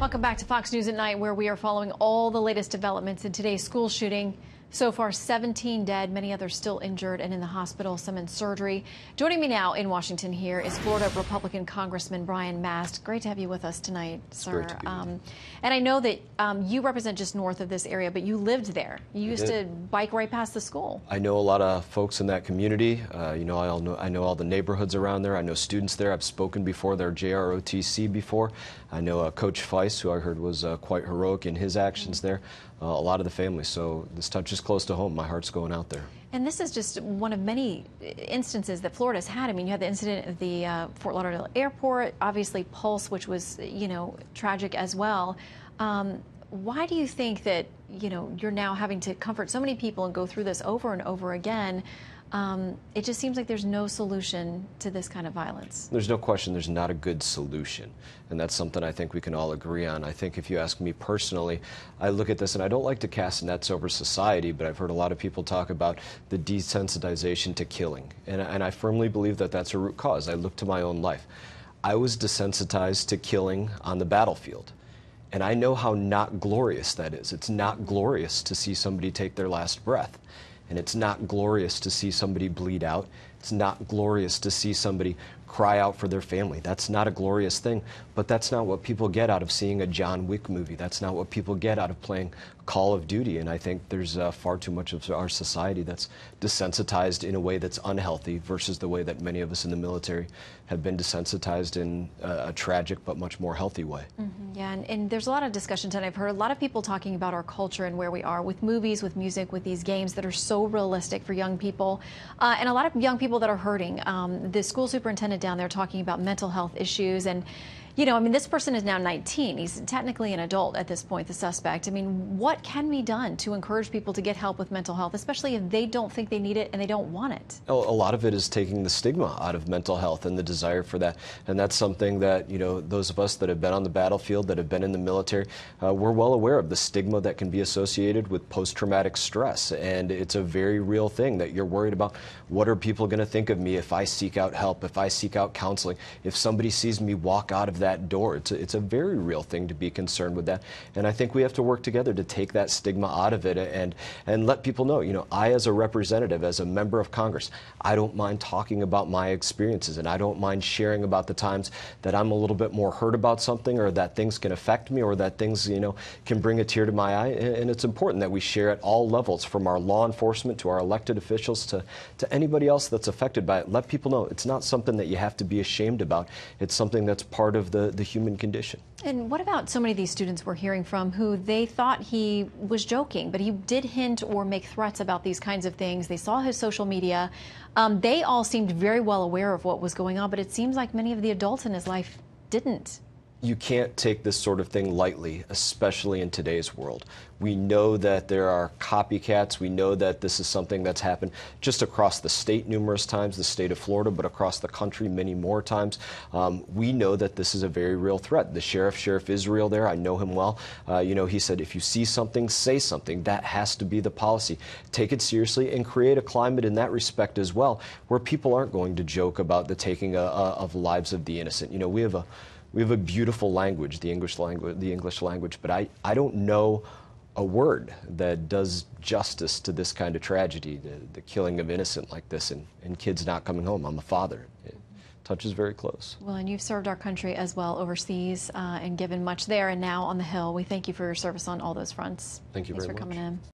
Welcome back to Fox News at Night, where we are following all the latest developments in today's school shooting. So far, 17 dead, many others still injured and in the hospital, some in surgery. Joining me now in Washington here is Florida Republican Congressman Mast. Great to have you with us tonight, sir. And I know that you represent just north of this area, but you lived there. You used to bike right past the school. I know a lot of folks in that community. I know all the neighborhoods around there. I know students there. I've spoken before their JROTC before. I know Coach Feist, who I heard was quite heroic in his actions there. A lot of the family. So this touches close to home. My heart's going out there. And this is just one of many instances that Florida's had. I mean, you had the incident at the Fort Lauderdale airport, obviously Pulse, which was, tragic as well. Why do you think that, you're now having to comfort so many people and go through this over and over again? It just seems like there's no solution to this kind of violence. There's no question there's not a good solution. And that's something I think we can all agree on. I think if you ask me personally, I look at this and I don't like to cast nets over society, but I've heard a lot of people talk about the desensitization to killing. And I firmly believe that that's a root cause. I look to my own life. I was desensitized to killing on the battlefield. And I know how not glorious that is. It's not glorious to see somebody take their last breath. And it's not glorious to see somebody bleed out. It's not glorious to see somebody cry out for their family. That's not a glorious thing, but that's not what people get out of seeing a John Wick movie. That's not what people get out of playing Call of Duty. And I think there's far too much of our society that's desensitized in a way that's unhealthy versus the way that many of us in the military have been desensitized in a tragic but much more healthy way. Yeah, and there's a lot of discussion tonight. I've heard a lot of people talking about our culture and where we are with movies, with music, with these games that are so realistic for young people, and a lot of young people that are hurting. The school superintendent down there talking about mental health issues, and this person is now 19. He's technically an adult at this point, the suspect. I mean, what can be done to encourage people to get help with mental health, especially if they don't think they need it and they don't want it? A lot of it is taking the stigma out of mental health and the desire for that. And that's something that, those of us that have been on the battlefield, that have been in the military, we're well aware of the stigma that can be associated with post-traumatic stress. And it's a very real thing that you're worried about. What are people going to think of me if I seek out help, if I seek out counseling, if somebody sees me walk out of that door? It's a very real thing to be concerned with that. And I think we have to work together to take that stigma out of it and let people know, I as a representative, as a member of Congress, I don't mind talking about my experiences, and I don't mind sharing about the times that I'm a little bit more hurt about something, or that things can affect me, or that things, can bring a tear to my eye. And it's important that we share at all levels, from our law enforcement to our elected officials to anybody else that's affected by it. Let people know it's not something that you have to be ashamed about. It's something that's part of the human condition. And what about so many of these students we're hearing from who they thought he was joking, but he did hint or make threats about these kinds of things? They saw his social media. They all seemed very well aware of what was going on, but it seems like many of the adults in his life didn't. You can't take this sort of thing lightly, especially in today's world. We know that there are copycats. We know that this is something that's happened just across the state numerous times, the state of Florida, but across the country many more times. We know that this is a very real threat. The Sheriff Israel there, I know him well. He said, if you see something, say something. That has to be the policy. Take it seriously and create a climate in that respect as well, where people aren't going to joke about the taking of lives of the innocent. We have a beautiful language, the English language, but I don't know a word that does justice to this kind of tragedy, the killing of innocent like this, and kids not coming home. I'm a father. It touches very close. Well, and you've served our country as well overseas and given much there and now on the Hill. We thank you for your service on all those fronts. Thank you very much. Thanks for coming in.